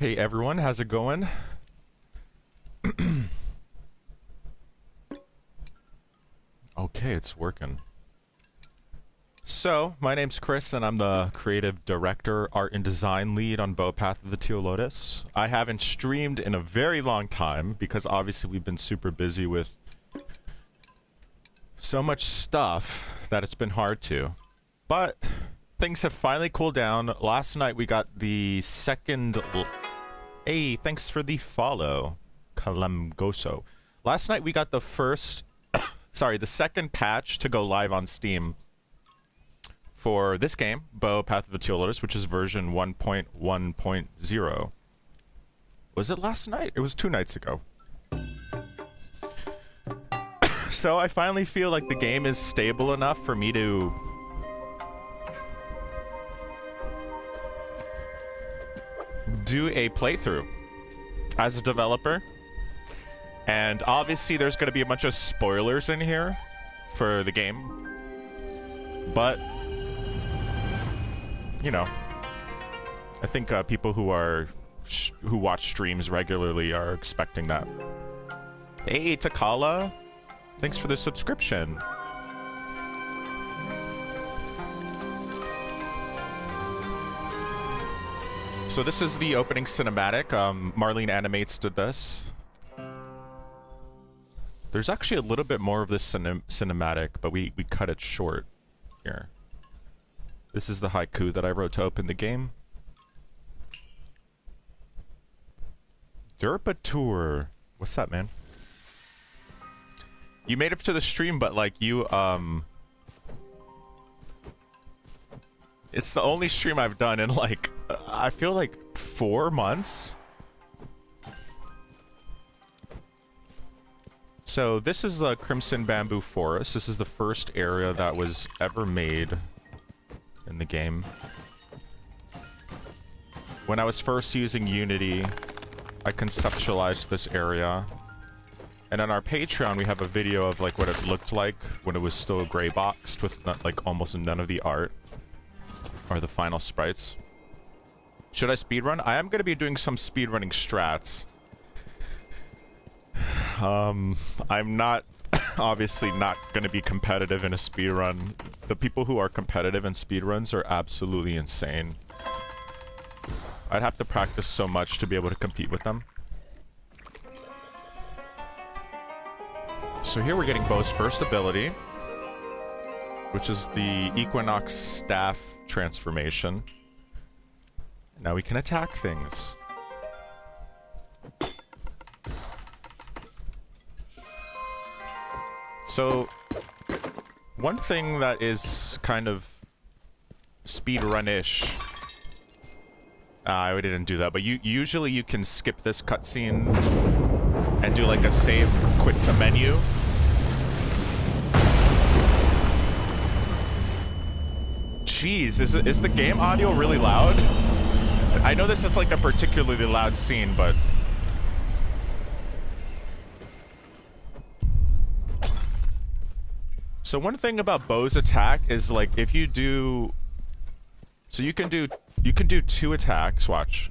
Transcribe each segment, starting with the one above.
Hey everyone, how's it going? Okay, it's working. So, my name's Chris and I'm the creative director, art and design lead on Bo Path of the Teal Lotus. I haven't streamed in a very long time because obviously we've been super busy with so much stuff that it's been hard to. But things have finally cooled down. Last night we got the second... Hey, thanks for the follow, Kalamgoso. Last night we got the first... sorry, the second patch to go live on Steam for this game, Bo Path of the Teal Lotus, which is version 1.1.0. Was it last night? It was 2 nights ago. So I finally feel like the game is stable enough for me to do a playthrough as a developer. And obviously there's going to be a bunch of spoilers in here for the game. But, you know, I think people who watch streams regularly are expecting that. Hey, Takala, thanks for the subscription. So this is the opening cinematic. Marlene Animates did this. There's actually a little bit more of this cinematic, but we cut it short here. This is the haiku that I wrote to open the game. Derpa Tour. What's up, man? You made it to the stream, but like you, it's the only stream I've done in like, I feel like 4 months. So this is the Crimson Bamboo Forest. This is the first area that was ever made in the game. When I was first using Unity, I conceptualized this area. And on our Patreon, we have a video of like what it looked like when it was still gray boxed with not, like almost none of the art or the final sprites. Should I speedrun? I am going to be doing some speedrunning strats. I'm not, obviously not going to be competitive in a speedrun. The people who are competitive in speedruns are absolutely insane. I'd have to practice so much to be able to compete with them. So here we're getting Bo's first ability, which is the Equinox Staff transformation. Now we can attack things. So, one thing that is kind of speedrun-ish... I didn't do that, but usually you can skip this cutscene and do like a save quick to menu. Jeez, is the game audio really loud? I know this is like a particularly loud scene, but... So one thing about Bo's attack is like if you do... So you can do 2 attacks, watch.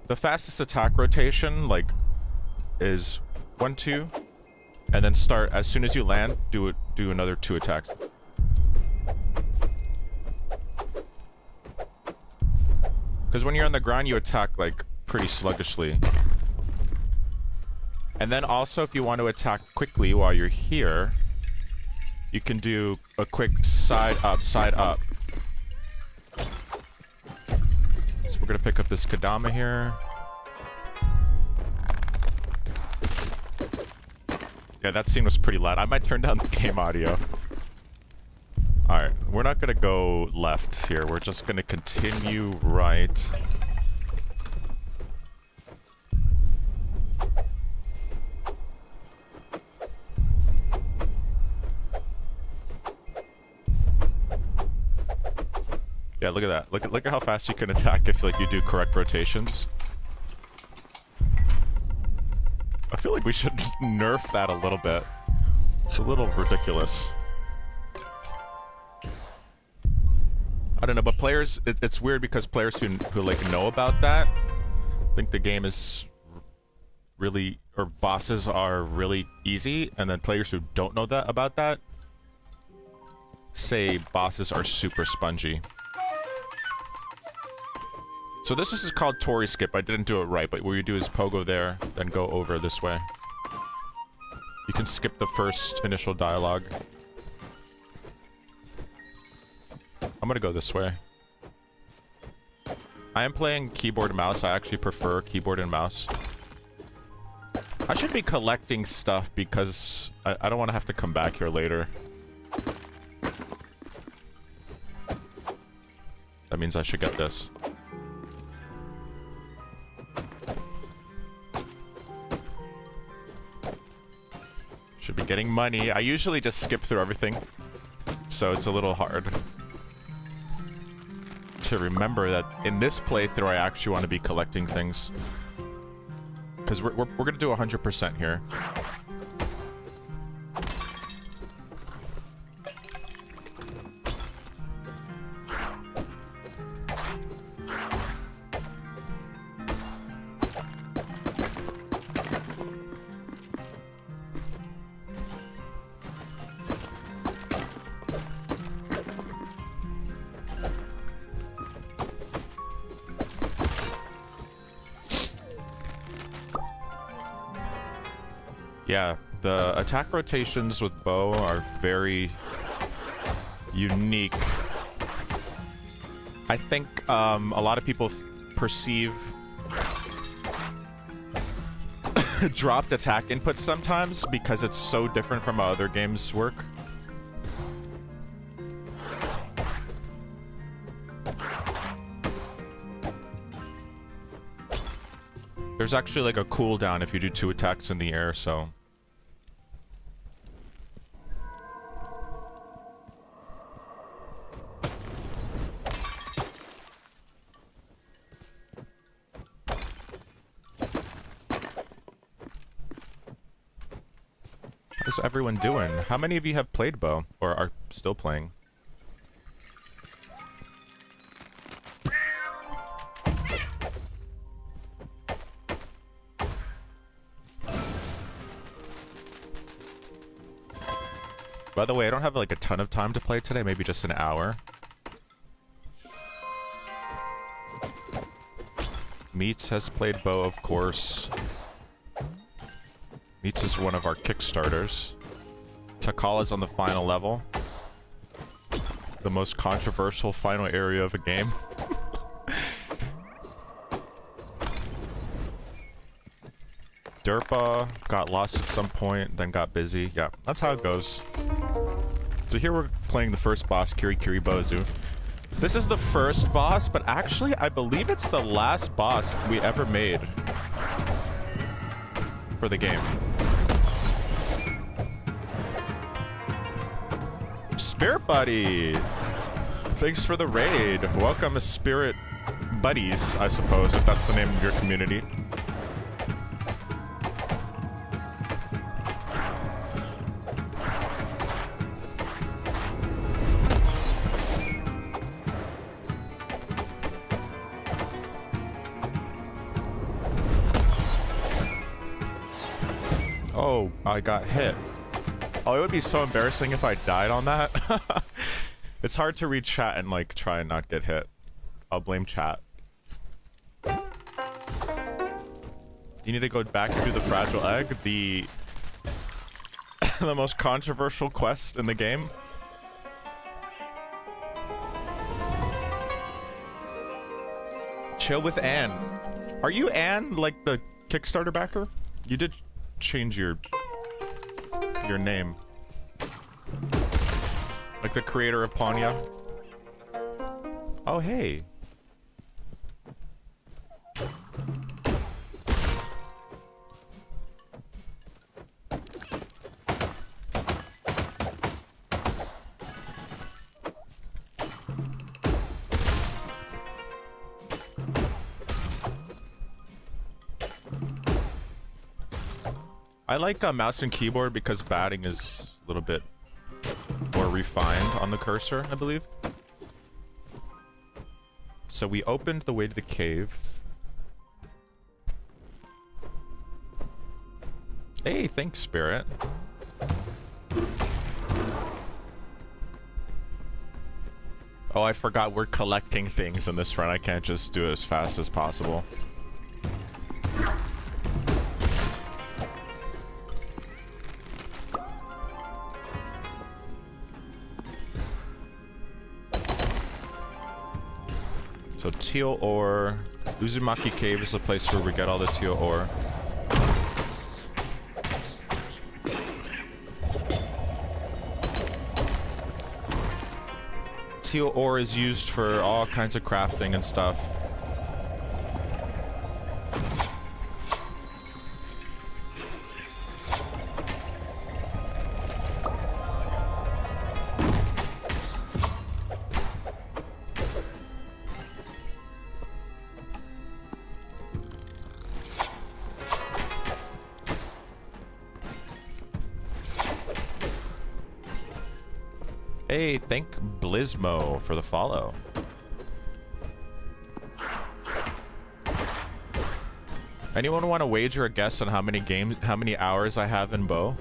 The fastest attack rotation, like, is 1, 2, and then start, as soon as you land, do another 2 attacks. Because when you're on the ground, you attack, like, pretty sluggishly. And then also, if you want to attack quickly while you're here, you can do a quick side up, side up. So we're gonna pick up this Kadama here. Yeah, that scene was pretty loud. I might turn down the game audio. Alright, we're not gonna go left here. We're just gonna continue right. Yeah, look at that. Look at how fast you can attack if like you do correct rotations. I feel like we should nerf that a little bit. It's a little ridiculous. I don't know, but players, it's weird because players who like know about that, think the game is really, or bosses are really easy, and then players who don't know that about that say bosses are super spongy. So this is called Tory skip. I didn't do it right, but what you do is pogo there, then go over this way. You can skip the first initial dialogue. I'm gonna go this way. I am playing keyboard and mouse. I actually prefer keyboard and mouse. I should be collecting stuff because I don't want to have to come back here later. That means I should get this. Should be getting money. I usually just skip through everything, so it's a little hard to remember that in this playthrough I actually want to be collecting things. Because we're gonna do 100% here. Yeah, the attack rotations with Bo are very unique. I think a lot of people perceive dropped attack input sometimes because it's so different from how other games work. There's actually like a cooldown if you do 2 attacks in the air, so... How's everyone doing? How many of you have played Bo, or are still playing? By the way, I don't have like a ton of time to play today, maybe just an hour. Meats has played Bo, of course. Meats is one of our Kickstarters. Takala's on the final level. The most controversial final area of a game. Derpa got lost at some point, then got busy. Yeah, that's how it goes. So here we're playing the first boss, Kiri Kiri Bozu. This is the first boss, but actually I believe it's the last boss we ever made for the game. Spirit Buddy! Thanks for the raid. Welcome to Spirit Buddies, I suppose, if that's the name of your community. Oh, I got hit. Oh, it would be so embarrassing if I died on that. It's hard to read chat and like try and not get hit. I'll blame chat. You need to go back and do the fragile egg, the the most controversial quest in the game. Chill with Anne. Are you Anne, like the Kickstarter backer? You did change your name. Like the creator of Panya. Oh, hey. I like mouse and keyboard because batting is a little bit more refined on the cursor, I believe. So we opened the way to the cave. Hey, thanks, Spirit. Oh, I forgot we're collecting things in this run. I can't just do it as fast as possible. So teal ore. Uzumaki Cave is the place where we get all the teal ore. Teal ore is used for all kinds of crafting and stuff. Hey, thank Blizmo for the follow. Anyone want to wager a guess on how many hours I have in Bo?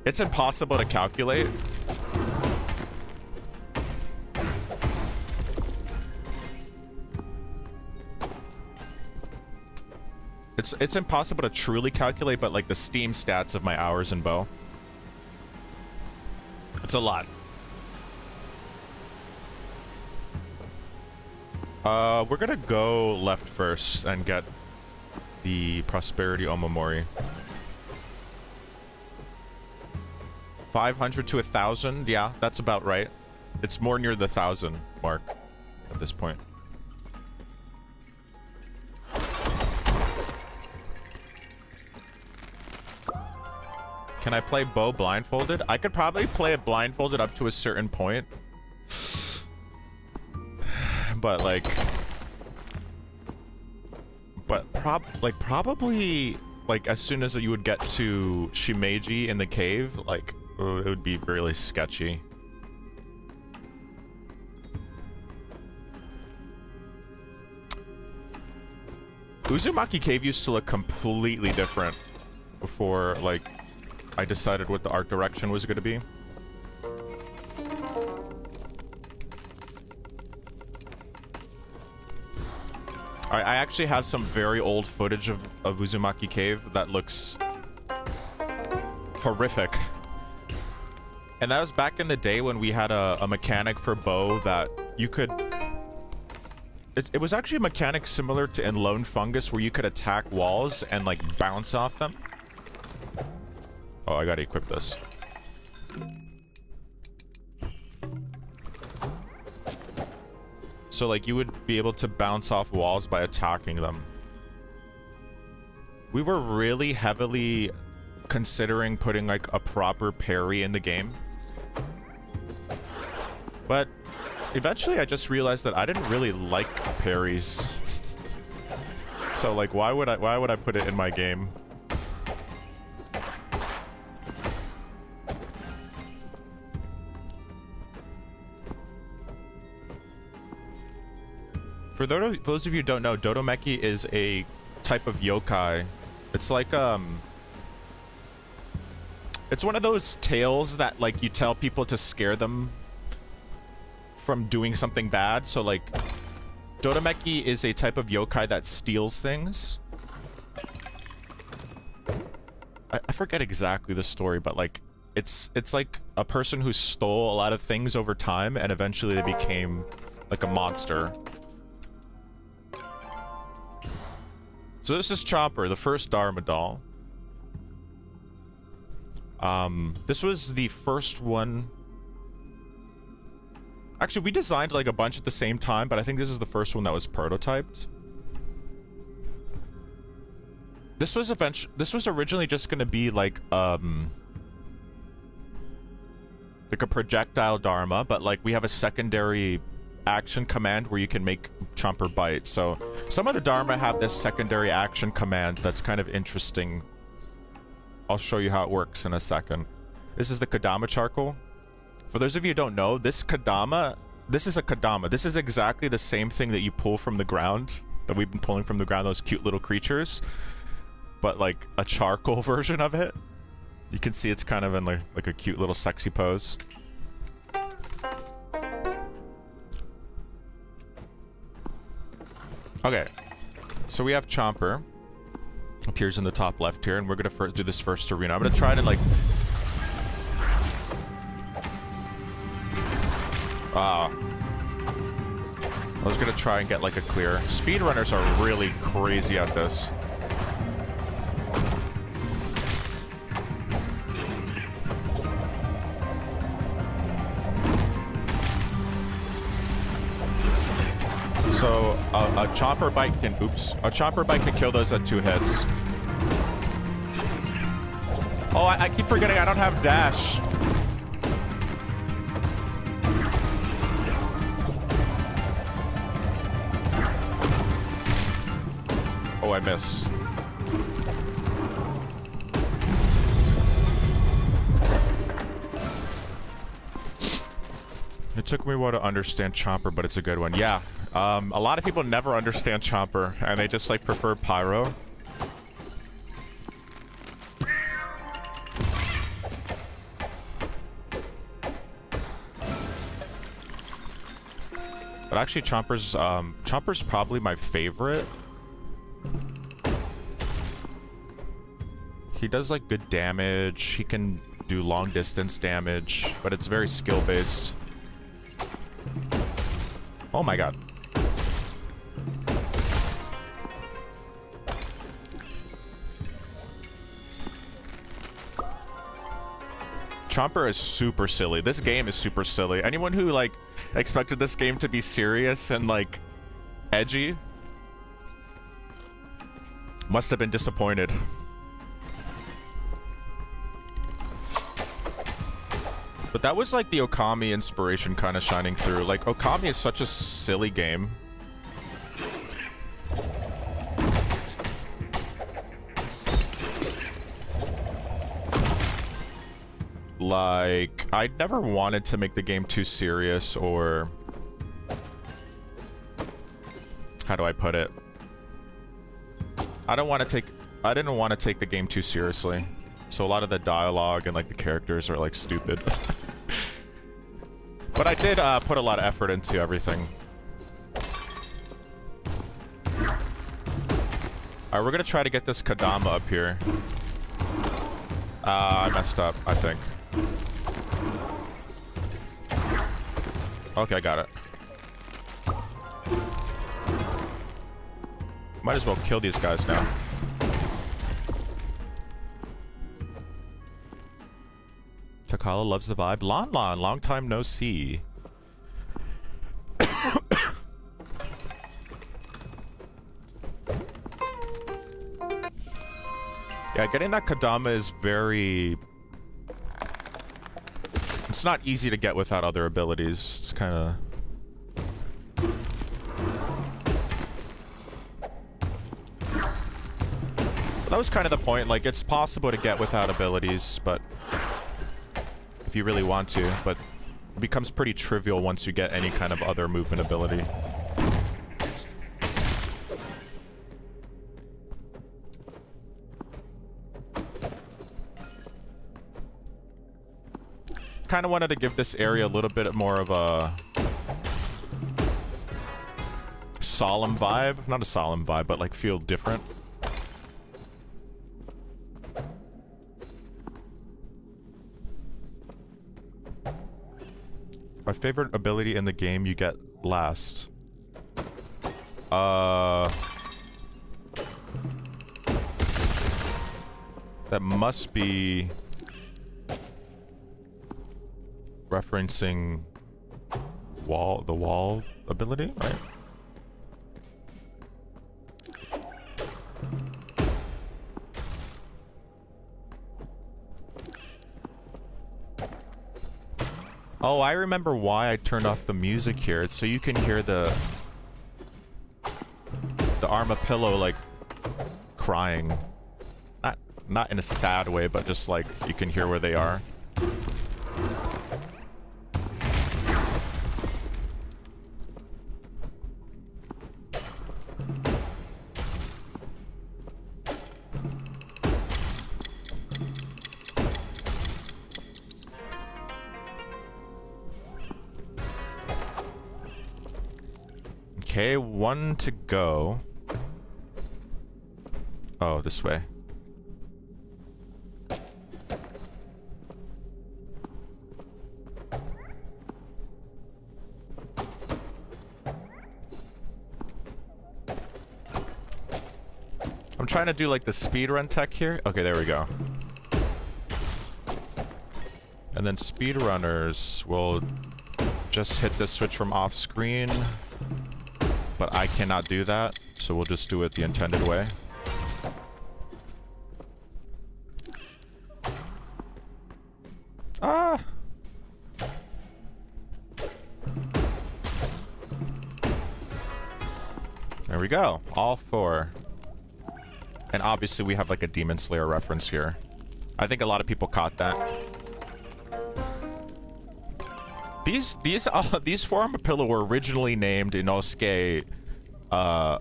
It's impossible to calculate. It's impossible to truly calculate, but like the Steam stats of my hours in Bo. It's a lot. We're gonna go left first and get the Prosperity Omamori. 500 to 1,000, yeah, that's about right. It's more near the 1,000 mark at this point. Can I play Bo blindfolded? I could probably play it blindfolded up to a certain point. But like... probably... Like, as soon as you would get to Shimeji in the cave, like, it would be really sketchy. Uzumaki Cave used to look completely different before, like, I decided what the art direction was going to be. I actually have some very old footage of Uzumaki Cave that looks horrific. And that was back in the day when we had a mechanic for Bo that you could... It was actually a mechanic similar to in Lone Fungus where you could attack walls and, like, bounce off them. Oh, I gotta equip this. So, like, you would be able to bounce off walls by attacking them. We were really heavily considering putting, like, a proper parry in the game. But eventually I just realized that I didn't really like parries. So, like, why would I put it in my game? For those of you who don't know, Dodomeki is a type of yokai. It's like, it's one of those tales that, like, you tell people to scare them from doing something bad. So, like, Dodomeki is a type of yokai that steals things. I forget exactly the story, but, like, it's like a person who stole a lot of things over time, and eventually they became, like, a monster. So this is Chopper, the first Dharma doll. This was the first one. Actually, we designed like a bunch at the same time, but I think this is the first one that was prototyped. This was originally just gonna be like a projectile Dharma, but like we have a secondary action command where you can make Chomper bite. So some of the Dharma have this secondary action command that's kind of interesting. I'll show you how it works in a second. This is the Kadama charcoal. For those of you who don't know, this is a Kadama. This is exactly the same thing that you pull from the ground, that we've been pulling from the ground, those cute little creatures. but like a charcoal version of it. You can see it's kind of in like a cute little sexy pose. Okay, so we have Chomper. Appears in the top left here, and we're gonna do this first arena. I'm gonna try to like... I was gonna try and get like a clear. Speedrunners are really crazy at this. So a chopper bite can, a chopper bite can kill those at 2 hits. Oh, I keep forgetting I don't have dash. Oh, I miss. It took me a while to understand Chomper, but it's a good one. Yeah. A lot of people never understand Chomper, and they just, like, prefer Pyro. But actually, Chomper's probably my favorite. He does, like, good damage. He can do long-distance damage, but it's very skill-based. Oh my god. Chomper is super silly. This game is super silly. Anyone who, like, expected this game to be serious and, like, edgy must have been disappointed. But that was, like, the Okami inspiration kind of shining through. Like, Okami is such a silly game. Like, I never wanted to make the game too serious, or... how do I put it? I didn't want to take the game too seriously. So a lot of the dialogue and, like, the characters are, like, stupid. But I did put a lot of effort into everything. Alright, we're gonna try to get this Kadama up here. I messed up, I think. Okay, I got it. Might as well kill these guys now. Takala loves the vibe. Lon, long time no see. Yeah, getting that Kadama is very... it's not easy to get without other abilities. It's kind of... that was kind of the point. Like, it's possible to get without abilities, but... if you really want to, but it becomes pretty trivial once you get any kind of other movement ability. Kind of wanted to give this area a little bit more of a solemn vibe. Not a solemn vibe, but like feel different. My favorite ability in the game you get last. That must be referencing the wall ability, right? Oh, I remember why I turned off the music here. It's so you can hear the armadillo, like, crying. Not in a sad way, but just, like, you can hear where they are. Okay, one to go. Oh, this way. I'm trying to do like the speedrun tech here. Okay, there we go. And then speedrunners will just hit the switch from off screen. But I cannot do that, so we'll just do it the intended way. Ah! There we go. All four. And obviously we have like a Demon Slayer reference here. I think a lot of people caught that. These four Armapillo were originally named Inosuke. Oh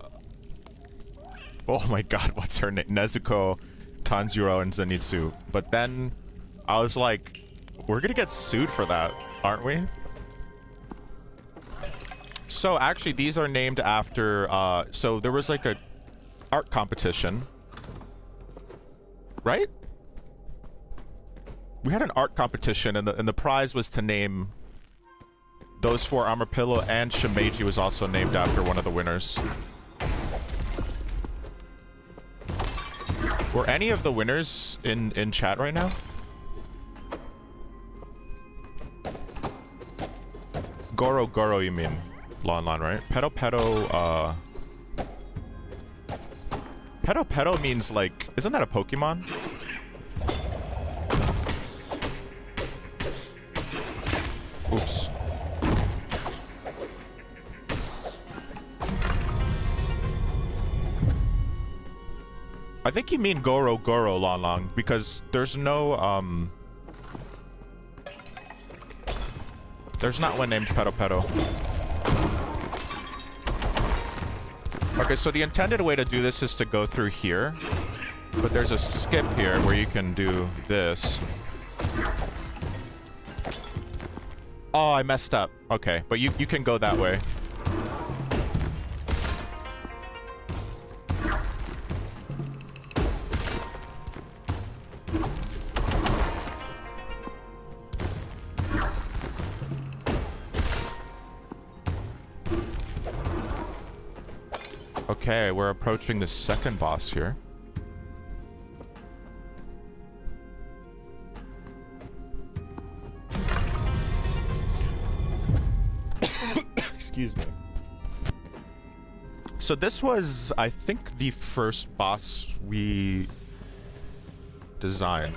my god, what's her name? Nezuko, Tanjiro, and Zenitsu. But then I was like, we're gonna get sued for that, aren't we? So actually, these are named after. So there was like a art competition, right? We had an art competition, and the prize was to name those four Armapillo, and Shimeji was also named after one of the winners. Were any of the winners in chat right now? Goro Goro, you mean? Lon, right? Pedo Pedo, Pedo Pedo means like... Isn't that a Pokemon? Oops. I think you mean Goro Goro, Lon, because there's no, there's not one named Pedo Pedo. Okay, so the intended way to do this is to go through here. But there's a skip here where you can do this. Oh, I messed up. Okay, but you can go that way. Okay, we're approaching the second boss here. Excuse me. So this was, I think, the first boss we designed.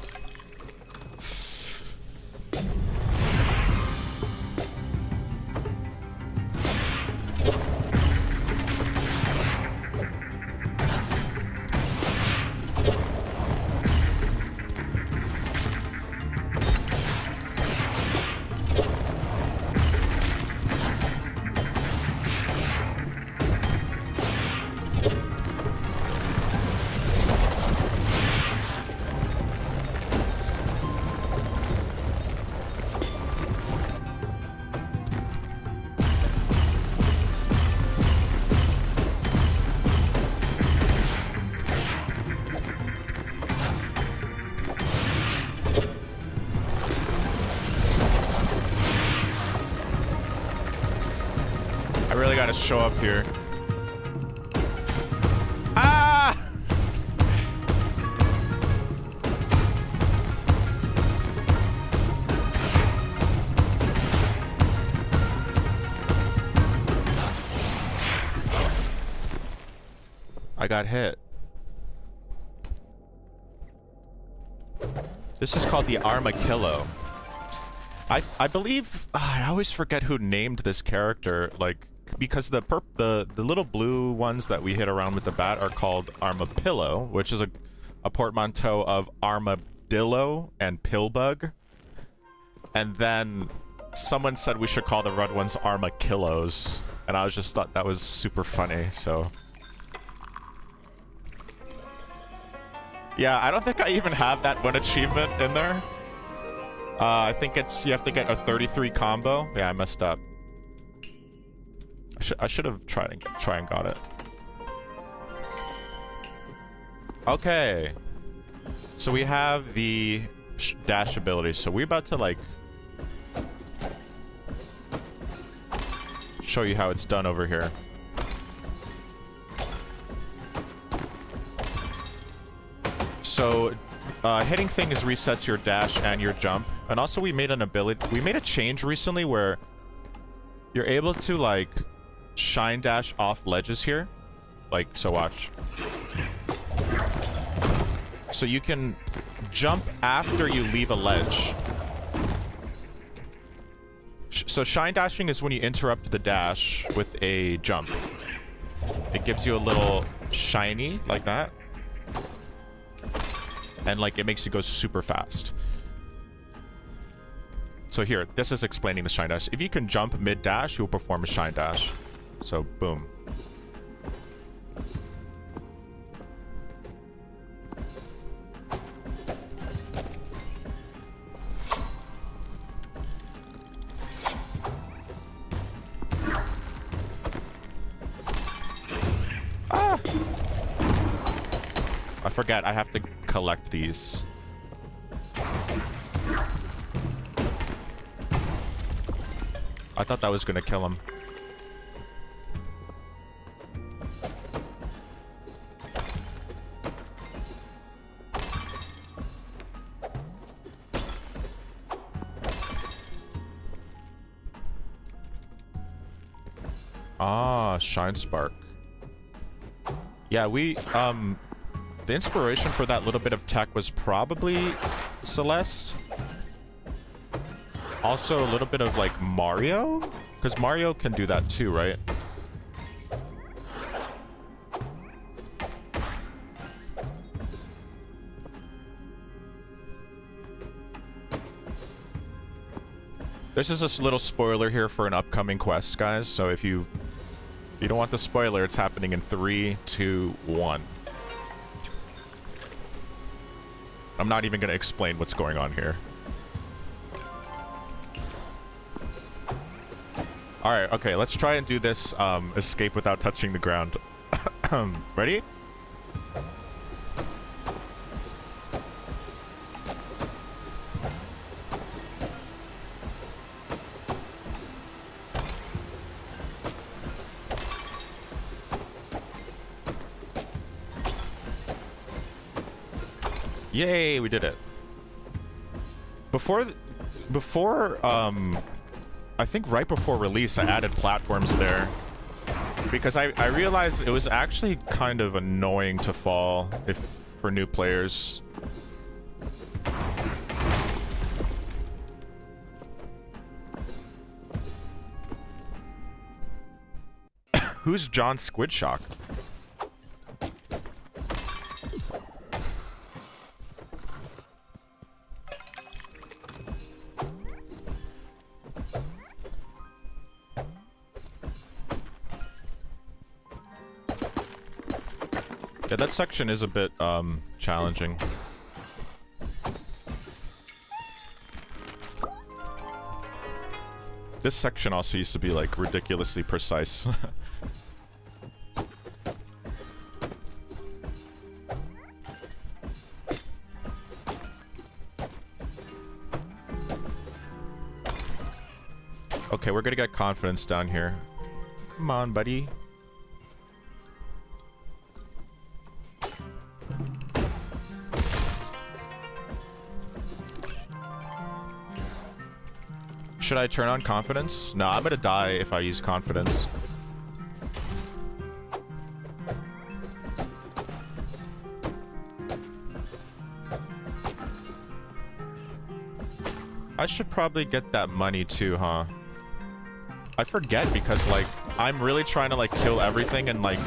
Show up here. Ah! I got hit. This is called the Armakillo. I believe I always forget who named this character, like, because the little blue ones that we hit around with the bat are called Armapillo, which is a portmanteau of armadillo and pillbug. And then someone said we should call the red ones Armakillos, and I just thought that was super funny, so... Yeah, I don't think I even have that one achievement in there. I think it's, you have to get a 33 combo. Yeah, I messed up. I should have tried and got it. Okay. So we have the dash ability. So we're about to like show you how it's done over here. So hitting things resets your dash and your jump. And also we made a change recently where you're able to like shine dash off ledges here. Like, so watch. So you can jump after you leave a ledge. So shine dashing is when you interrupt the dash with a jump. It gives you a little shiny like that. And like it makes you go super fast. So here, this is explaining the shine dash. If you can jump mid-dash, you'll perform a shine dash. So boom. Ah! I forget, I have to collect these. I thought that was gonna kill him. Ah, Shine Spark. Yeah, we, the inspiration for that little bit of tech was probably Celeste. Also, a little bit of, like, Mario? Because Mario can do that too, right? This is a little spoiler here for an upcoming quest, guys. So if you don't want the spoiler, it's happening in 3, 2, 1. I'm not even going to explain what's going on here. Alright, okay, let's try and do this escape without touching the ground. Ready? Yay, we did it. Before I think right before release, I added platforms there because I realized it was actually kind of annoying to fall for new players. Who's John Squidshock? Yeah, that section is a bit, challenging. This section also used to be, like, ridiculously precise. Okay, we're gonna get confidence down here. Come on, buddy. Should I turn on confidence? No, I'm gonna die if I use confidence. I should probably get that money too, huh? I forget because, like, I'm really trying to, like, kill everything and, like,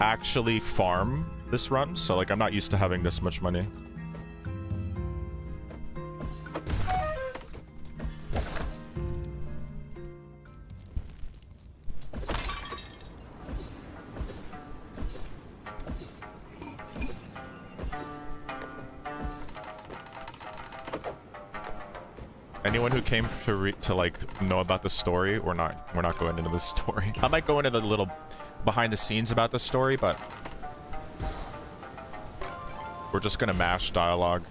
actually farm this run. So, like, I'm not used to having this much money. anyone who came to like know about the story, we're not going into the story. I might go into the little behind the scenes about the story, but we're just gonna mash dialogue.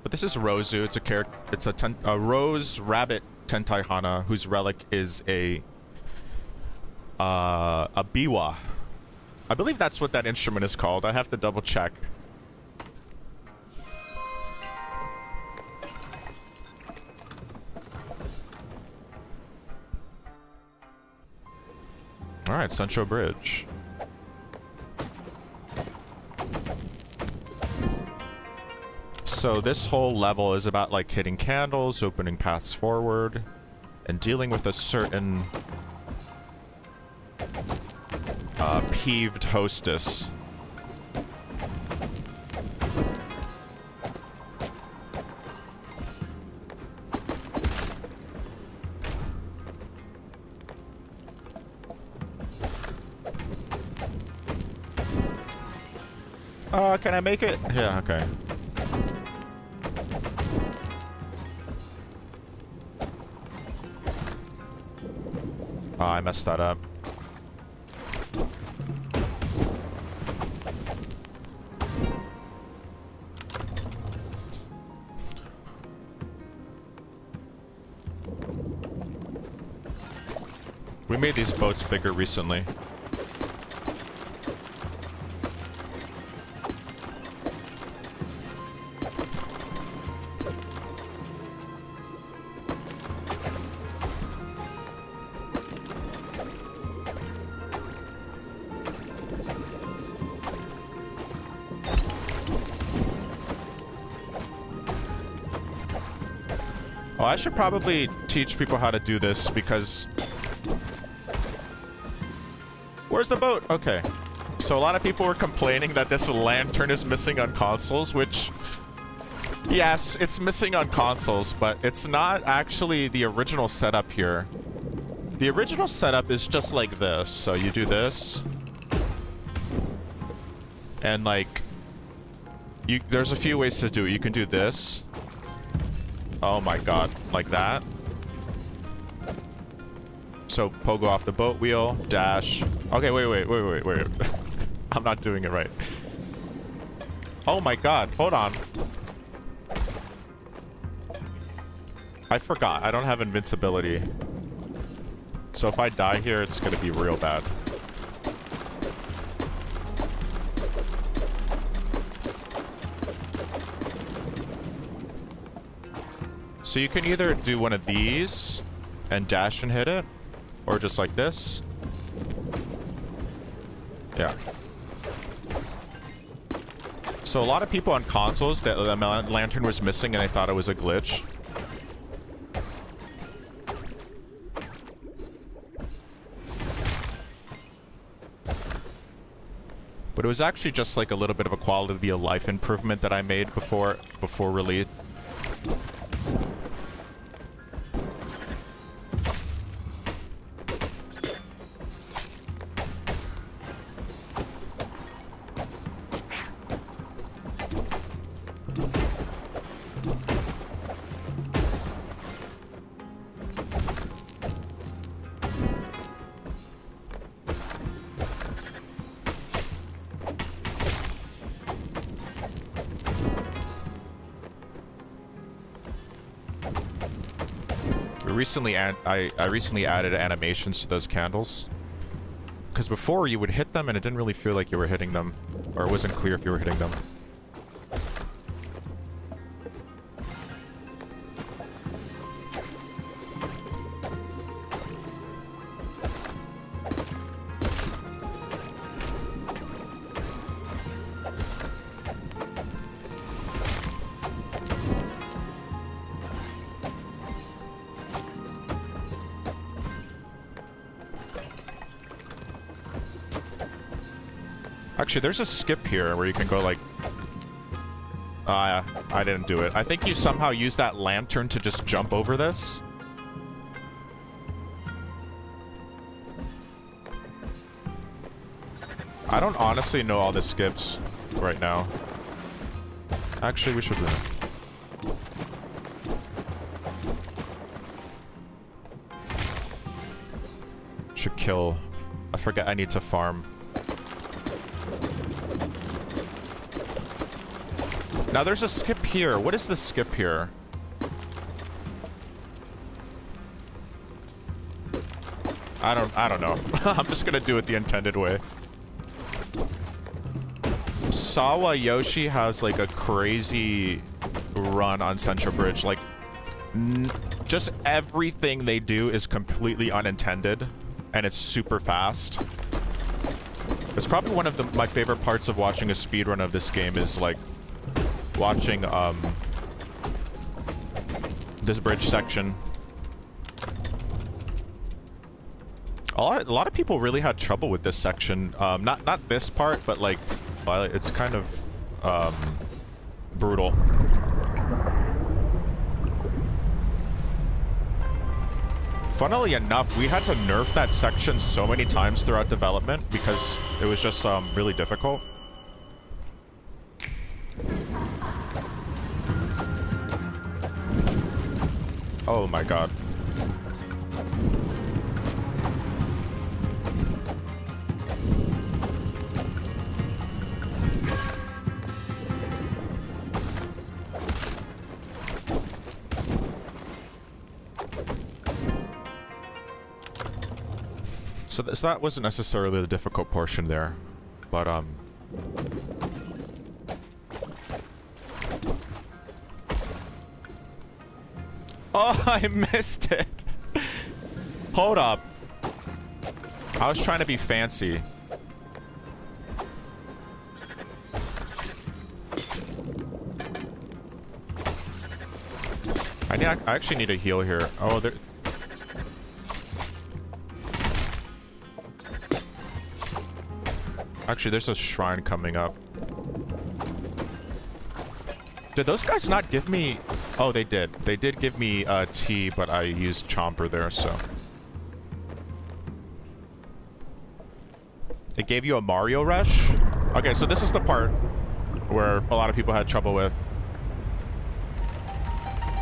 But this is Rozu. It's a character. It's a rose rabbit Tentai Hana whose relic is a biwa. I believe that's what that instrument is called. I have to double check. All right, Sancho Bridge. So this whole level is about like hitting candles, opening paths forward, and dealing with a certain peeved hostess. Can I make it? Yeah, okay. Oh, I messed that up. We made these boats bigger recently. Oh, I should probably teach people how to do this because... Where's the boat? Okay. So a lot of people were complaining that this lantern is missing on consoles, which... Yes, it's missing on consoles, but it's not actually the original setup here. The original setup is just like this. So you do this. And like... There's a few ways to do it. You can do this. Oh my god, like that. So pogo off the boat wheel, dash. Okay, wait. I'm not doing it right. Oh my god, hold on. I forgot, I don't have invincibility. So if I die here, it's gonna be real bad. So you can either do one of these and dash and hit it, or just like this. Yeah. So a lot of people on consoles, that the lantern was missing and they thought it was a glitch. But it was actually just like a little bit of a quality of life improvement that I made before release. I recently added animations to those candles. Because before you would hit them and it didn't really feel like you were hitting them. Or it wasn't clear if you were hitting them. Actually, there's a skip here where you can go like... I didn't do it. I think you somehow use that lantern to just jump over this. I don't honestly know all the skips right now. Actually, we should... Should kill... I forget I need to farm. Now there's a skip here. What is the skip here? I don't know. I'm just gonna do it the intended way. Sawa Yoshi has like a crazy run on Central Bridge. Like, just everything they do is completely unintended, and it's super fast. It's probably one of my favorite parts of watching a speedrun of this game is like watching this bridge section. A lot of people really had trouble with this section. Not this part, but like it's kind of brutal. Funnily enough, we had to nerf that section so many times throughout development because it was just really difficult. Oh my god. So that wasn't necessarily the difficult portion there, but oh, I missed it. Hold up. I was trying to be fancy. I actually need a heal here. Oh, there... Actually, there's a shrine coming up. Did those guys not give me... Oh, they did. They did give me tea, but I used Chomper there, so... It gave you a Mario Rush? Okay, so this is the part where a lot of people had trouble with.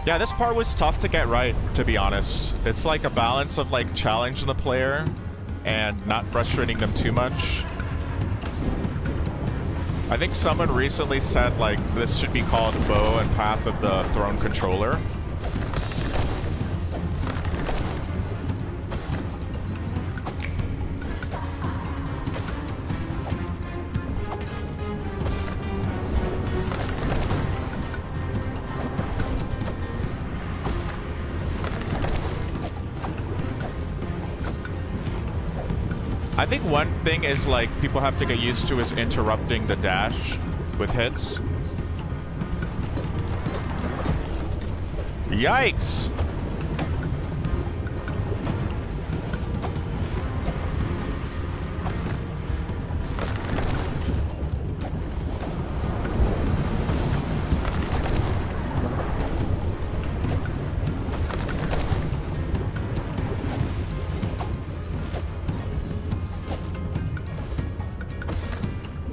Yeah, this part was tough to get right, to be honest. It's like a balance of, like, challenging the player and not frustrating them too much. I think someone recently said, like, this should be called Bo and Path of the Throne Controller. I think one thing is, like, people have to get used to is interrupting the dash with hits. Yikes!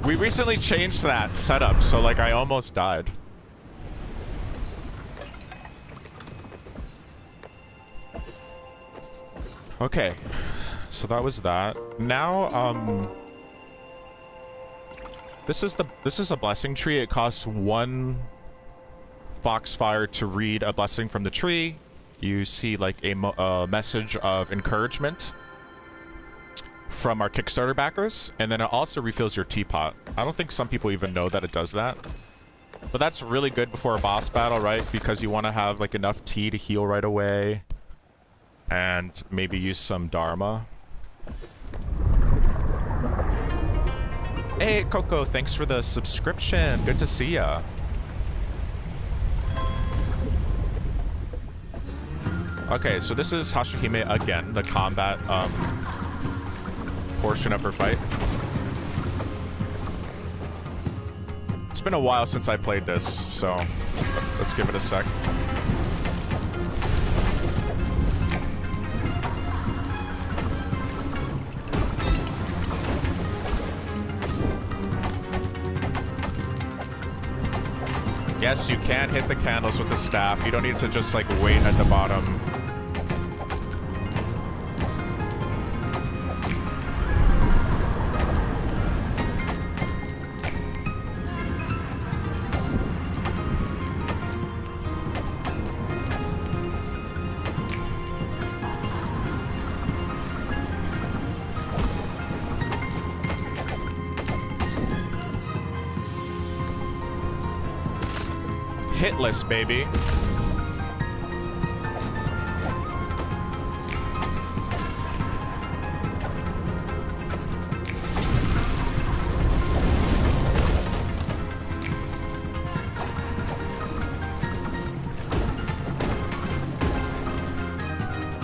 We recently changed that setup, so like I almost died. Okay, so that was that. Now, this is a blessing tree. It costs 1 foxfire to read a blessing from the tree. You see like a message of encouragement from our Kickstarter backers, and then it also refills your teapot. I don't think some people even know that it does that, but that's really good before a boss battle, right? Because you want to have like enough tea to heal right away and maybe use some Dharma. Hey Coco, thanks for the subscription. Good to see ya. Okay, so this is Hashihime again, the combat portion of her fight. It's been a while since I played this, so let's give it a sec. Yes, you can hit the candles with the staff. You don't need to just like wait at the bottom. hitless, baby.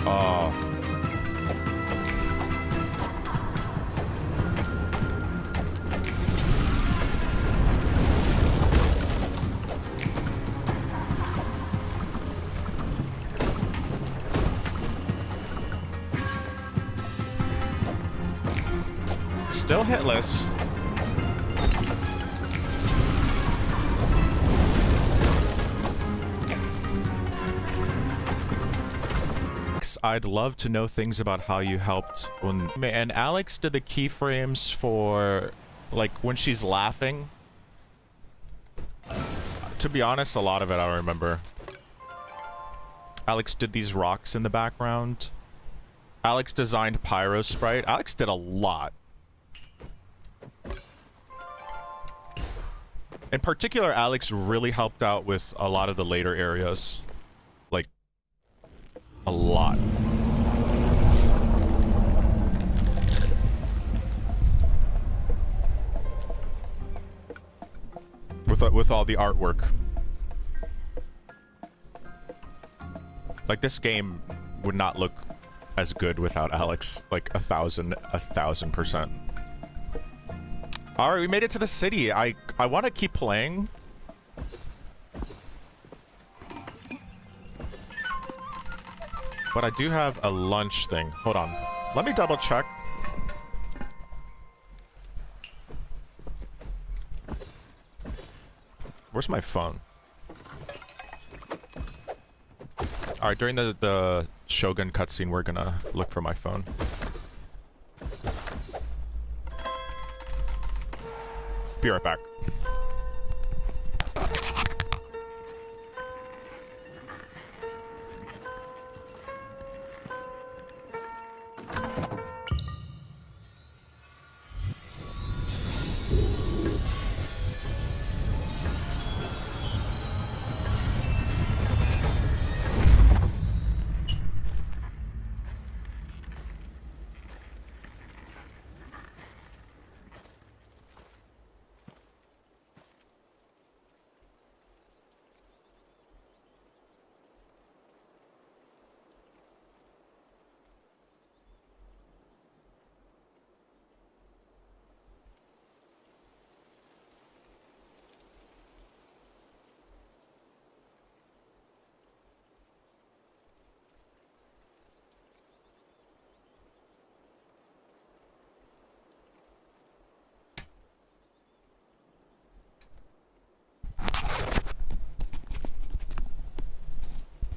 Oh. Still hitless. I'd love to know things about how you helped when... And Alex did the keyframes for, like, when she's laughing. To be honest, a lot of it I don't remember. Alex did these rocks in the background. Alex designed Pyro Sprite. Alex did a lot. In particular, Alex really helped out with a lot of the later areas. Like, a lot. With all the artwork. Like, this game would not look as good without Alex. Like, 1,000%. Alright, we made it to the city. I want to keep playing. But I do have a lunch thing. Hold on. Let me double check. Where's my phone? Alright, during the Shogun cutscene, we're gonna look for my phone. Be right back.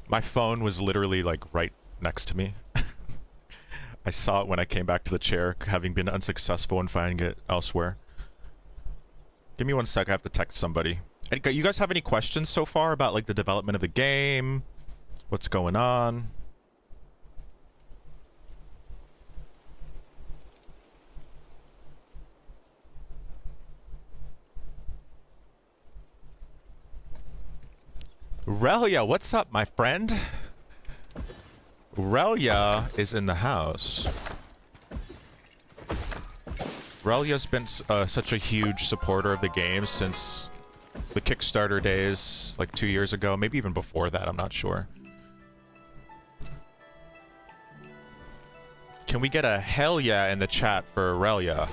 My phone was literally, like, right next to me. I saw it when I came back to the chair, having been unsuccessful in finding it elsewhere. Give me 1 sec, I have to text somebody. You guys have any questions so far about, like, the development of the game? What's going on? Relia, what's up, my friend? Relia is in the house. Relia's been such a huge supporter of the game since the Kickstarter days, like 2 years ago, maybe even before that, I'm not sure. Can we get a hell yeah in the chat for Relia?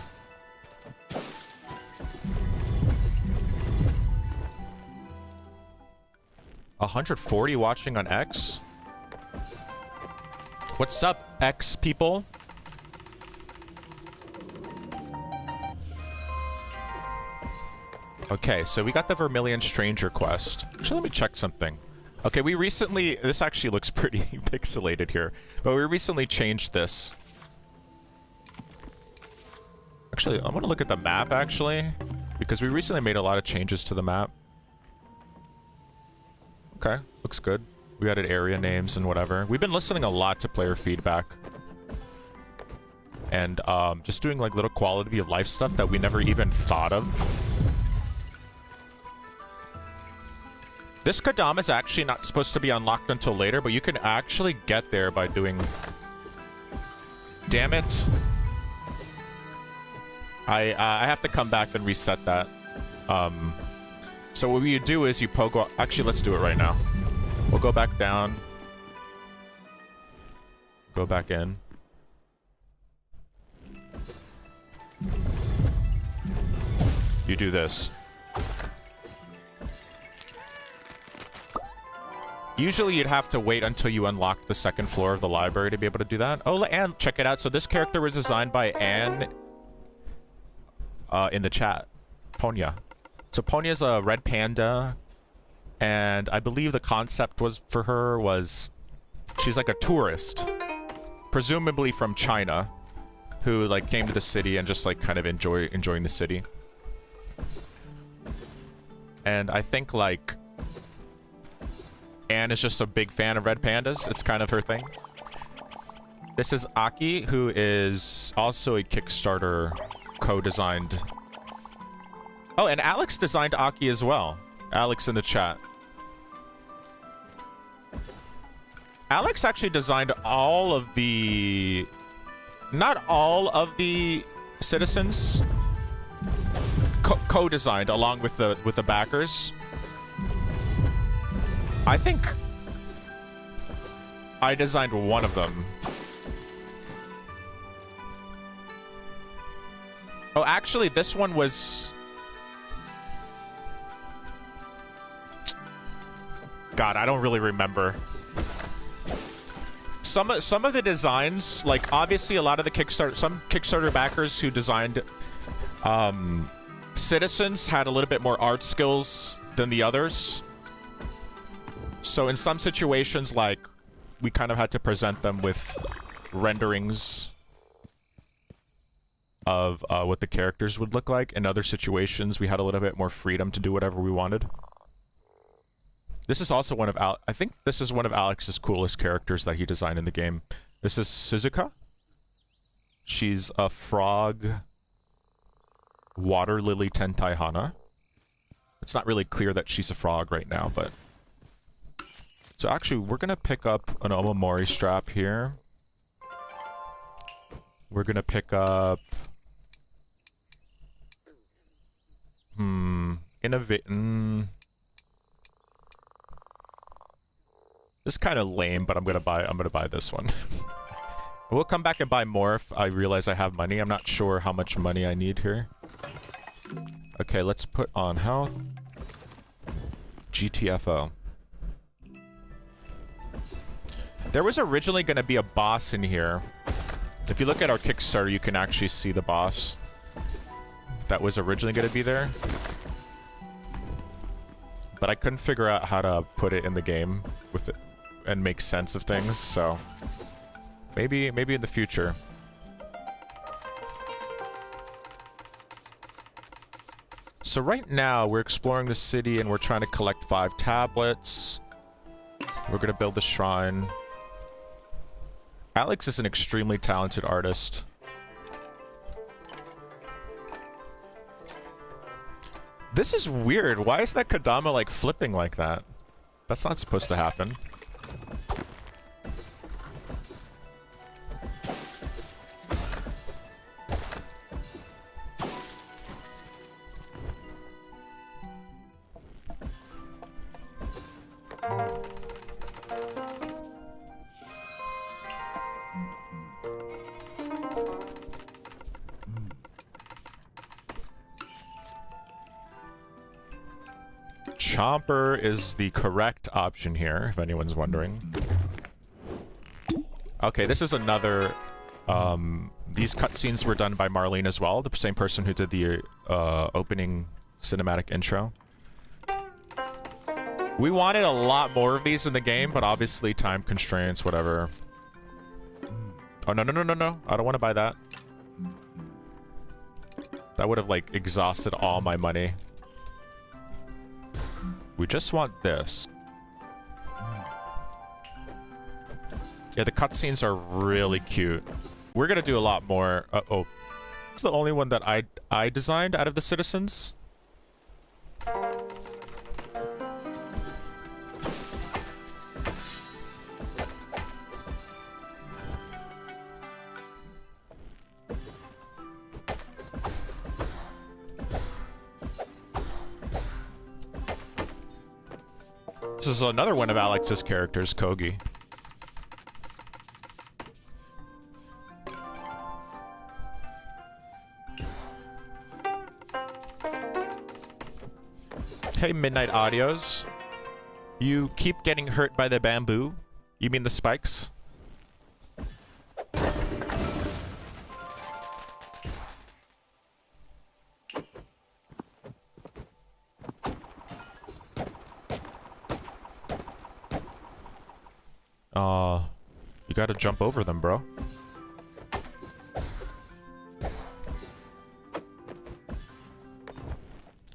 $140 watching on X? What's up, X people? Okay, so we got the Vermilion Stranger quest. Actually, let me check something. Okay, we recently... This actually looks pretty pixelated here. But we recently changed this. Actually, I want to look at the map, actually. Because we recently made a lot of changes to the map. Okay, looks good. We added area names and whatever. We've been listening a lot to player feedback. And just doing like little quality of life stuff that we never even thought of. This Kadam is actually not supposed to be unlocked until later, but you can actually get there by doing... Damn it. I have to come back and reset that. So what you do is you pogo... Actually, let's do it right now. We'll go back down. Go back in. You do this. Usually you'd have to wait until you unlock the second floor of the library to be able to do that. Oh, and check it out. So this character was designed by Anne in the chat. Ponya. So Ponya's a red panda, and I believe the concept was for her was she's like a tourist, presumably from China, who like came to the city and just like kind of enjoying the city. And I think like Anne is just a big fan of red pandas. It's kind of her thing. This is Aki, who is also a Kickstarter co-designed. Oh, and Alex designed Aki as well. Alex in the chat. Alex actually designed all of the... Not all of the citizens. Co-designed along with the backers. I think I designed one of them. Oh, actually, this one was... God, I don't really remember. Some of the designs, like obviously a lot of the some Kickstarter backers who designed citizens had a little bit more art skills than the others. So in some situations, like, we kind of had to present them with renderings of what the characters would look like. In other situations, we had a little bit more freedom to do whatever we wanted. This is also one of I think this is one of Alex's coolest characters that he designed in the game. This is Suzuka. She's a frog water lily Tentai Hana. It's not really clear that she's a frog right now, but... So actually, we're gonna pick up an Omamori strap here. We're gonna pick up... Innovate... This is kind of lame, but I'm gonna buy this one. We'll come back and buy more if I realize I have money. I'm not sure how much money I need here. Okay, let's put on health. GTFO. There was originally going to be a boss in here. If you look at our Kickstarter, you can actually see the boss that was originally going to be there. But I couldn't figure out how to put it in the game with it and make sense of things, so maybe in the future. So right now, we're exploring the city and we're trying to collect 5 tablets. We're going to build a shrine. Alex is an extremely talented artist. This is weird. Why is that Kadama, like, flipping like that? That's not supposed to happen. Chomper is the correct option here, if anyone's wondering. Okay, this is another... these cutscenes were done by Marlene as well, the same person who did the opening cinematic intro. We wanted a lot more of these in the game, but obviously time constraints, whatever. Oh, no, no, no, no, no. I don't want to buy that. That would have, like, exhausted all my money. We just want this. Yeah, the cutscenes are really cute. We're gonna do a lot more. Uh-oh. It's the only one that I designed out of the citizens. This is another one of Alex's characters, Kogi. Hey, Midnight Audios. You keep getting hurt by the bamboo? You mean the spikes? You gotta jump over them, bro.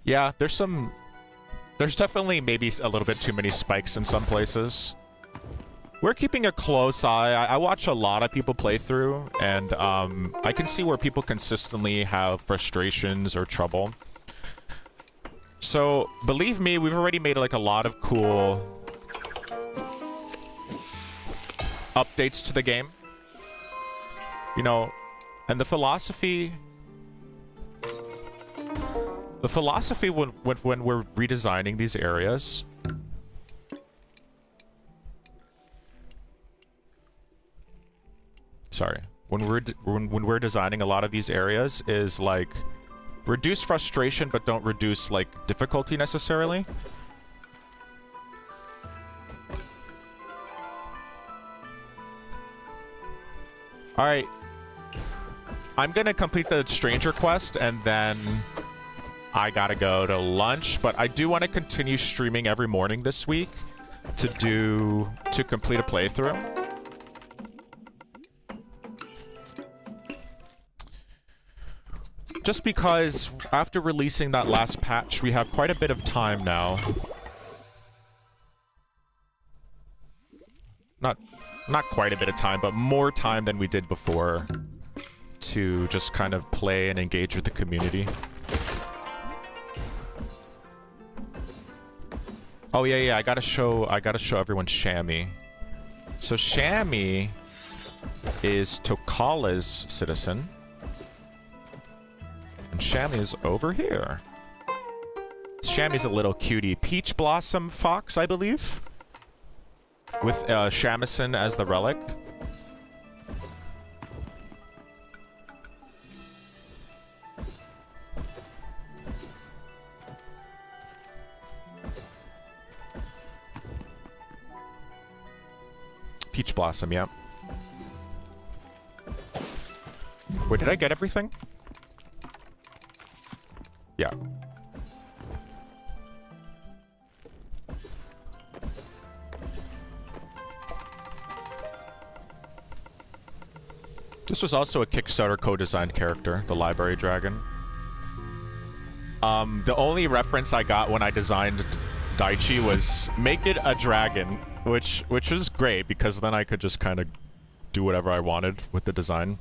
Yeah, there's definitely maybe a little bit too many spikes in some places. We're keeping a close eye. I watch a lot of people play through, and I can see where people consistently have frustrations or trouble. So, believe me, we've already made like a lot of cool updates to the game. You know, and the philosophy when we're redesigning these areas, sorry, when we're designing a lot of these areas is like reduce frustration but don't reduce like difficulty necessarily. All right, I'm gonna complete the stranger quest and then I gotta go to lunch, but I do want to continue streaming every morning this week to complete a playthrough. Just because after releasing that last patch, we have quite a bit of time now. Not quite a bit of time, but more time than we did before to just kind of play and engage with the community. Oh yeah, I gotta show everyone Shammy. So Shammy is Tokala's citizen. And Shammy is over here. Shammy's a little cutie peach blossom fox, I believe. With Shamisen as the relic. Peach blossom, yeah. Wait, did I get everything? Yeah. This was also a Kickstarter co-designed character, the Library Dragon. The only reference I got when I designed Daichi was make it a dragon, which was great because then I could just kind of do whatever I wanted with the design.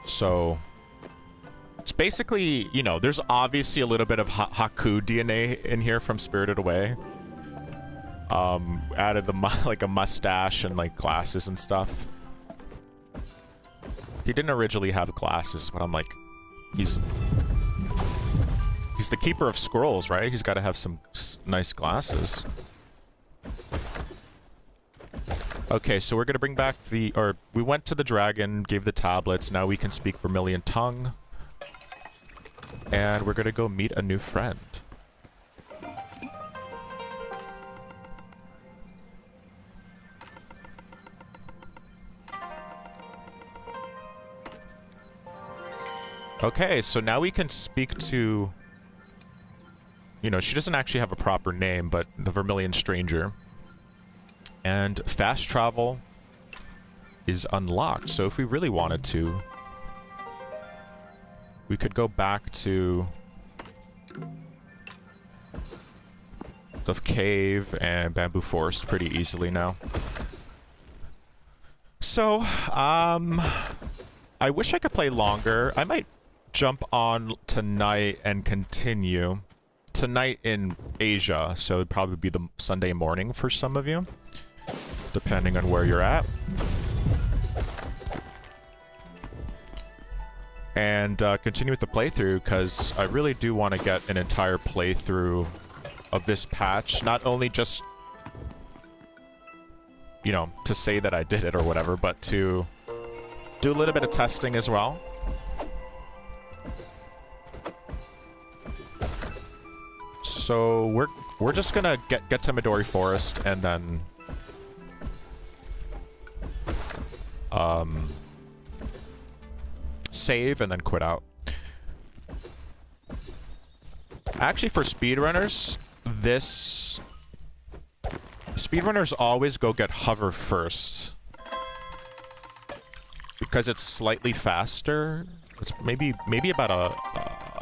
So it's basically, you know, there's obviously a little bit of Haku DNA in here from Spirited Away. Added like a mustache and like glasses and stuff. He didn't originally have glasses, but I'm like, he's the keeper of scrolls, right? He's got to have some nice glasses. Okay, so we're gonna bring back we went to the dragon, gave the tablets, now we can speak Vermilion tongue. And we're gonna go meet a new friend. Okay, so now we can speak to... You know, she doesn't actually have a proper name, but the Vermilion Stranger. And fast travel is unlocked, so if we really wanted to, we could go back to the cave and bamboo forest pretty easily now. So, I wish I could play longer. I might jump on tonight and continue. Tonight in Asia, so it'd probably be the Sunday morning for some of you, depending on where you're at. And continue with the playthrough, because I really do want to get an entire playthrough of this patch. Not only just, you know, to say that I did it or whatever, but to do a little bit of testing as well. So we're just gonna get to Midori Forest and then save and then quit out. Actually, for speedrunners, speedrunners always go get hover first because it's slightly faster. It's maybe about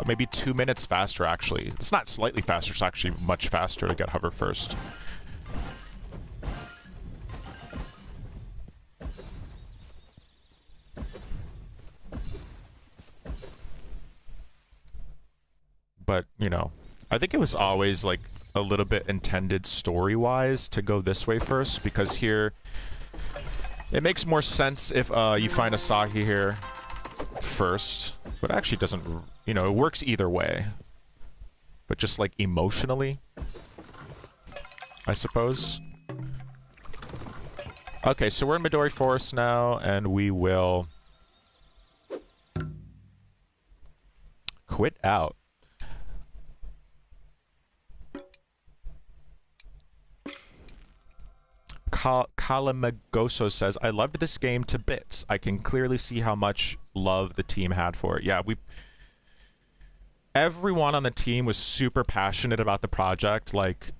maybe 2 minutes faster, actually. It's not slightly faster, it's actually much faster to get hover first. But, you know, I think it was always, like, a little bit intended story-wise to go this way first, because here, it makes more sense if you find Asahi here first. But it actually doesn't, you know, it works either way. But just, like, emotionally, I suppose. Okay, so we're in Midori Forest now, and we will quit out. Kalamagoso says, I loved this game to bits. I can clearly see how much love the team had for it. Yeah, everyone on the team was super passionate about the project. Like,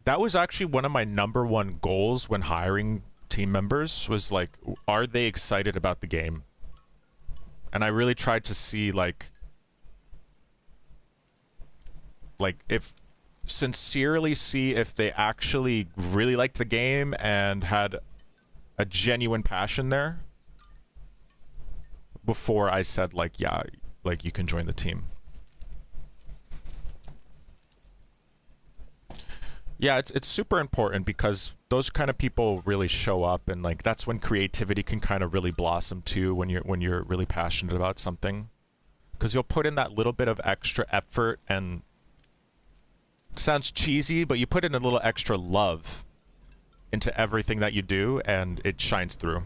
that was actually one of my #1 goals when hiring team members, was like, are they excited about the game? And I really tried to see, like if sincerely see if they actually really liked the game and had a genuine passion there before I said, like, yeah, like, you can join the team. Yeah, it's super important because those kind of people really show up, and, like, that's when creativity can kind of really blossom too, when you're really passionate about something, because you'll put in that little bit of extra effort, and sounds cheesy, but you put in a little extra love into everything that you do, and it shines through.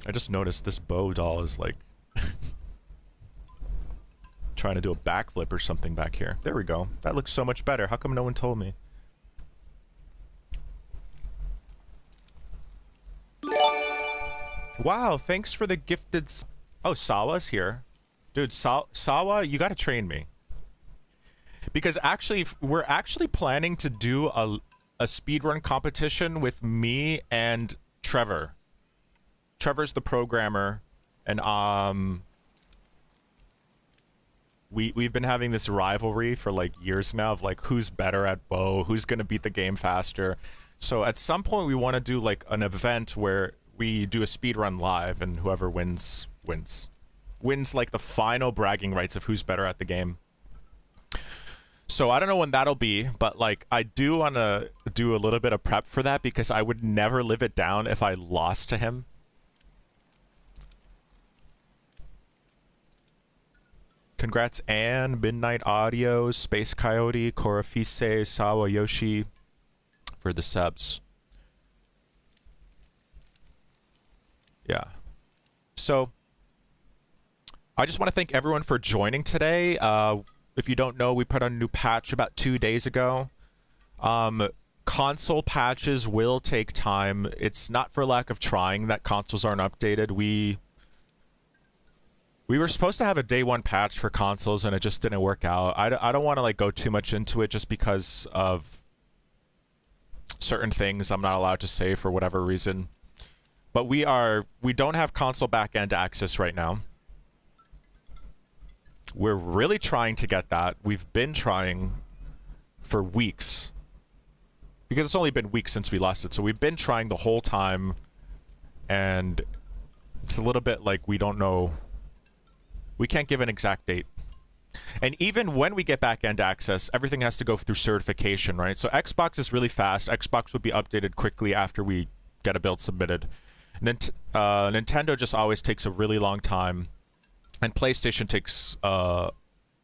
I just noticed this Bo doll is, like, trying to do a backflip or something back here. There we go. That looks so much better. How come no one told me? Wow, thanks for the gifted... Oh, Sawa's here. Dude, Sawa, you gotta train me. Because actually, we're actually planning to do a speedrun competition with me and Trevor. Trevor's the programmer, and we've been having this rivalry for, like, years now of, like, who's better at Bo, who's gonna beat the game faster. So at some point we want to do, like, an event where we do a speedrun live, and whoever wins, like, the final bragging rights of who's better at the game. So I don't know when that'll be, but, like, I do want to do a little bit of prep for that, because I would never live it down if I lost to him. Congrats, Anne, Midnight Audio, Space Coyote, Korafise, Sawa Yoshi for the subs. Yeah. So, I just want to thank everyone for joining today. If you don't know, we put on a new patch about 2 days ago. Console patches will take time. It's not for lack of trying that consoles aren't updated. We were supposed to have a day 1 patch for consoles, and it just didn't work out. I don't want to, like, go too much into it just because of certain things I'm not allowed to say for whatever reason. But we don't have console backend access right now. We're really trying to get that. We've been trying for weeks. Because it's only been weeks since we lost it. So we've been trying the whole time. And it's a little bit like we don't know. We can't give an exact date. And even when we get back-end access, everything has to go through certification, right? So Xbox is really fast. Xbox would be updated quickly after we get a build submitted. Nintendo just always takes a really long time. And PlayStation takes, I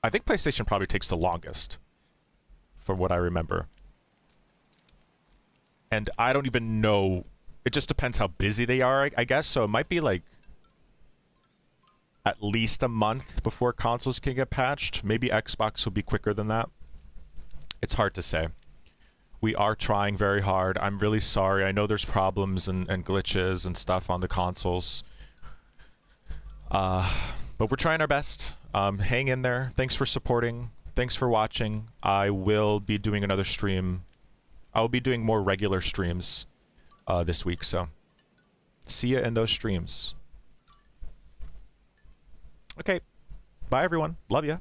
think PlayStation probably takes the longest, from what I remember. And I don't even know, it just depends how busy they are, I guess. So it might be like at least a month before consoles can get patched. Maybe Xbox will be quicker than that. It's hard to say. We are trying very hard. I'm really sorry. I know there's problems and glitches and stuff on the consoles. But we're trying our best. Hang in there. Thanks for supporting. Thanks for watching. I will be doing another stream. I will be doing more regular streams this week, so see ya in those streams. Okay. Bye, everyone. Love ya.